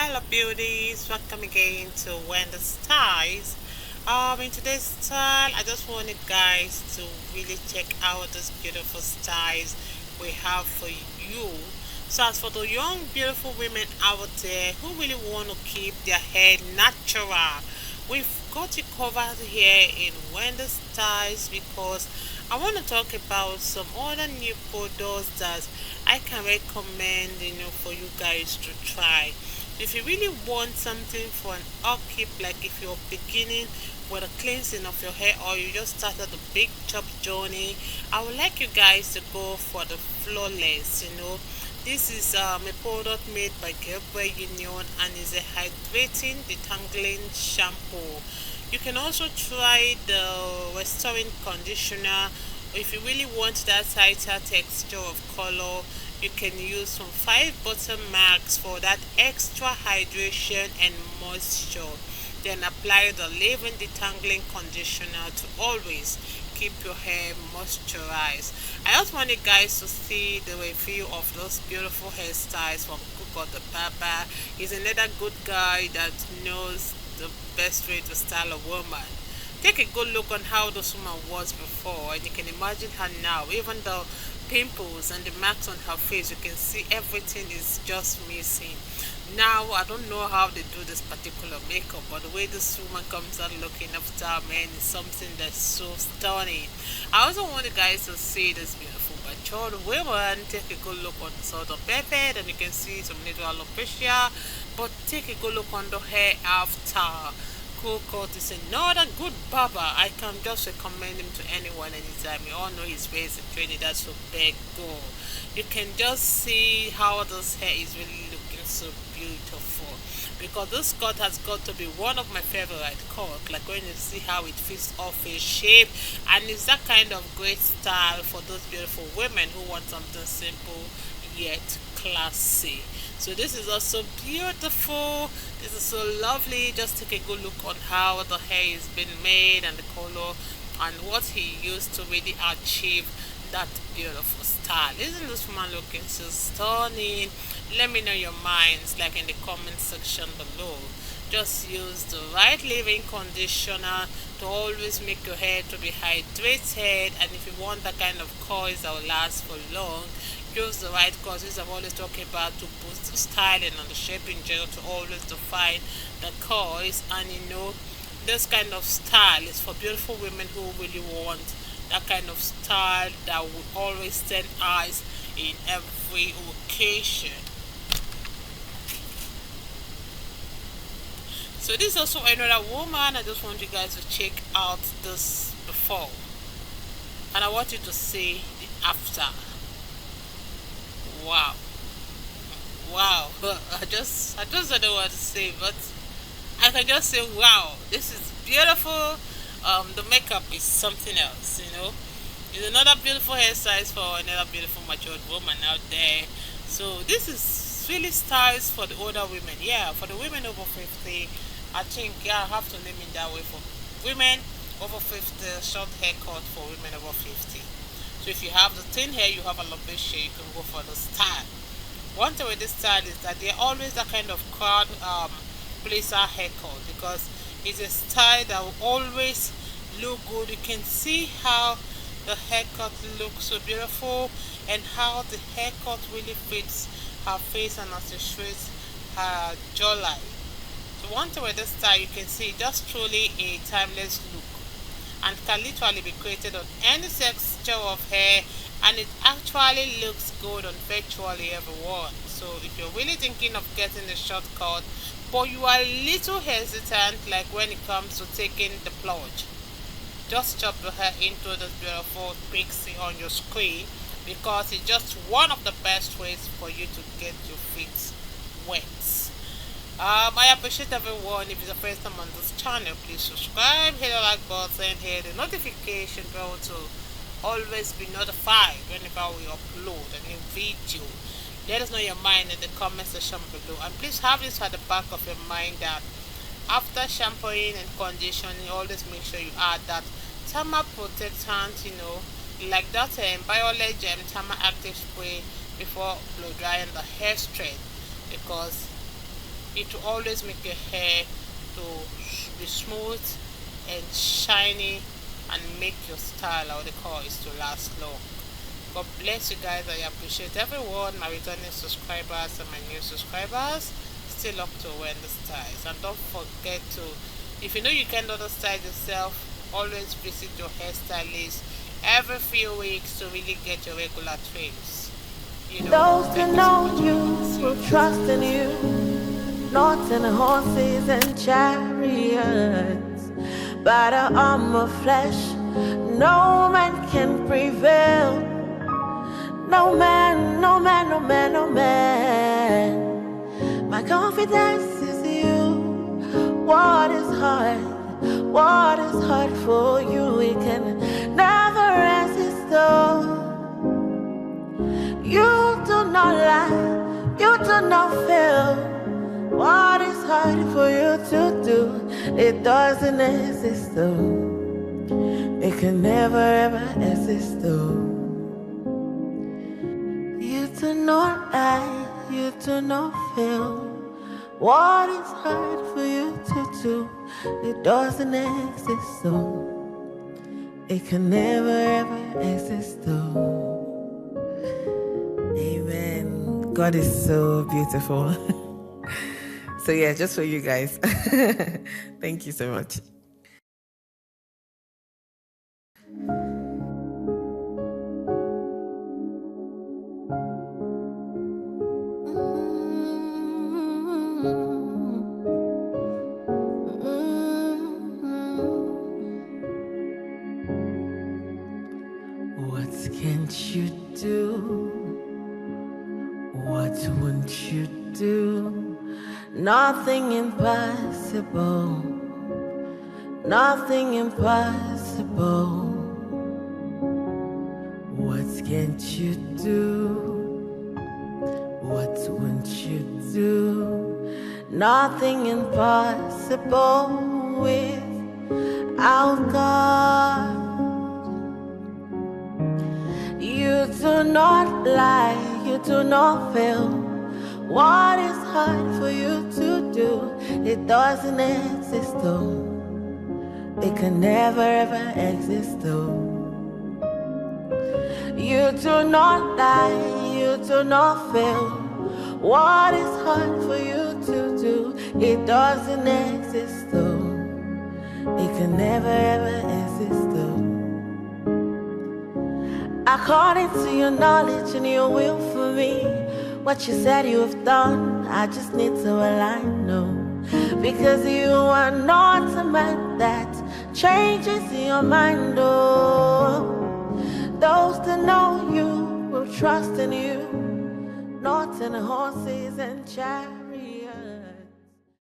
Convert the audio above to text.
Hello beauties, welcome again to Wendy Styles. In today's style, I just want you guys to really check out these beautiful styles we have for you. So as for the young beautiful women out there who really want to keep their hair natural, we've got you covered here in Wendy Styles because I want to talk about some other new products that I can recommend, for you guys to try. If you really want something for an upkeep, like if you're beginning with a cleansing of your hair or you just started the big chop journey, I would like you guys to go for the flawless. This is a product made by Gerber Union and is a hydrating detangling shampoo. You can also try the restoring conditioner. If you really want that tighter texture of color, you can use some 5 button marks for that extra hydration and moisture. Then apply the leave-in detangling conditioner to always keep your hair moisturized. I just want you guys to see the review of those beautiful hairstyles from Cook the Barber. He's another good guy that knows the best way to style a woman. Take a good look on how this woman was before, and you can imagine her now. Even the pimples and the marks on her face, you can see everything is just missing. Now, I don't know how they do this particular makeup, but the way this woman comes out looking after her man is something that's so stunning. I also want you guys to see this beautiful mature woman. Take a good look on the sort of pepper, and you can see some little alopecia, but take a good look on the hair after. Cool Coat is another good barber. I can just recommend him to anyone anytime. You all know his face in Trinidad, so big go. You can just see how this hair is really looking so beautiful. Because this cut has got to be one of my favorite cut. Like when you see how it fits off his shape, and it's that kind of great style for those beautiful women who want something simple yet classy. So this is also beautiful. This is so lovely. Just take a good look on how the hair is being made and the color and what he used to really achieve that beautiful style. Isn't this woman looking so stunning? Let me know your minds, like in the comment section below. Just use the right leave-in conditioner to always make your hair to be hydrated, and if you want that kind of coils that will last for long, use the right causes I'm always talking about to boost the styling and the shaping gel to always define the coils. And this kind of style is for beautiful women who really want that kind of style that would always stand eyes in every occasion. So this is also another woman. I just want you guys to check out this before, and I want you to see the after. Wow, wow. I just don't know what to say, but I can just say wow, this is beautiful. The makeup is something else. It's another beautiful hairstyle for another beautiful matured woman out there. So this is really styles for the older women. Yeah, for the women over 50, I think, yeah, I have to name it that way. For women over 50, short haircut for women over 50. So if you have the thin hair, you have a alopecia, you can go for the style. One thing with this style is that they're always that kind of crowd pleaser haircut, because it's a style that will always look good. You can see how the haircut looks so beautiful and how the haircut really fits her face and accentuates her jawline. So one thing with this style, you can see just truly a timeless look, and can literally be created on any texture of hair, and it actually looks good on virtually everyone. So if you're really thinking of getting a shortcut but you are a little hesitant, like when it comes to taking the plunge, just chop your hair into this beautiful Pixie on your screen, because it's just one of the best ways for you to get your feet wet. I appreciate everyone. If it's the first time on this channel, please subscribe, hit the like button, hit the notification bell to always be notified whenever we upload a new video. Let us know your mind in the comment section below, and please have this at the back of your mind that after shampooing and conditioning, always make sure you add that thermal protectant, like that Violet Gem Thermal Active Spray before blow drying the hair straight, because It will always make your hair to be smooth and shiny and make your style or the colors to last long. God bless you guys. I appreciate everyone, my returning subscribers and my new subscribers. Still up to wearing the styles. And don't forget to, if you know you can't do the styles yourself, always visit your hairstylist every few weeks to really get your regular trims. You know, those that know you will trust in you, not in horses and chariots, by the arm of flesh no man can prevail. No man, no man, no man, no man. My confidence is you. What is hard? What is hard for you? We can never resist. Though you do not lie, you do not fail. What is hard for you to do? It doesn't exist. Though it can never ever exist. Though you do not lie, you do not fail. What is hard for you to do? It doesn't exist, though. It can never ever exist, though. Amen. God is so beautiful. So yeah, just for you guys. Thank you so much. What can't you do? What won't you do? Nothing impossible. Nothing impossible. What can't you do? What won't you do? Nothing impossible without God. You do not lie, you do not fail. What is hard for you to do? It doesn't exist, though. It can never ever exist, though. You do not lie, you do not fail. What is hard for you to do? It doesn't exist, though. It can never ever exist, though. According to your knowledge and your will for me, what you said you have done, I just need to align, no. Because you are not a man that changes your mind, oh. Those that know you will trust in you, not in horses and chariots.